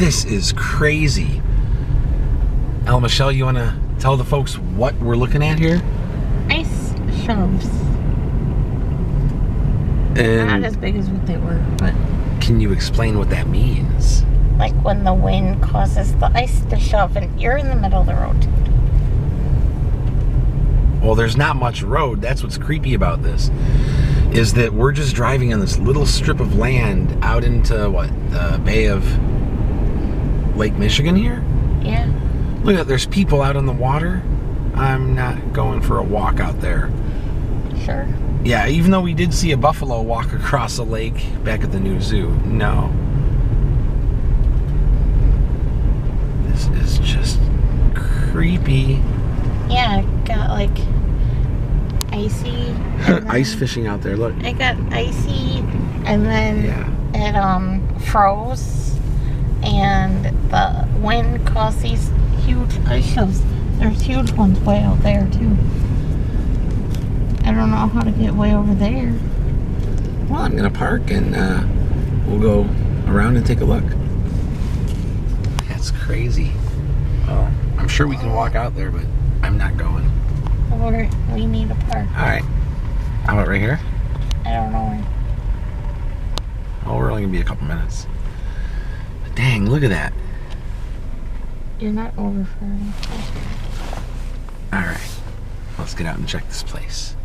This is crazy. El Michelle, you want to tell the folks what we're looking at here? Ice shelves. And not as big as what they were, but... Can you explain what that means? Like when the wind causes the ice to shove and you're in the middle of the road. Well, there's not much road. That's what's creepy about this. Is that we're just driving on this little strip of land out into, what, the Bay of Lake Michigan here? Yeah. Look at, there's people out on the water. I'm not going for a walk out there. Sure. Yeah, even though we did see a buffalo walk across a lake back at the new zoo. No. This is just creepy. Yeah, got like icy. Ice fishing out there, look. I got icy and then it froze and the wind caused these huge ice shelves. There's huge ones way out there too. I don't know how to get way over there. Well, I'm gonna park and we'll go around and take a look. That's crazy. Well, I'm sure we can walk out there, but I'm not going. Or we need a park. Alright. How about right here? I don't know where. Oh, we're only gonna be a couple minutes. But dang, look at that. You're not over for anything. Alright. Let's get out and check this place.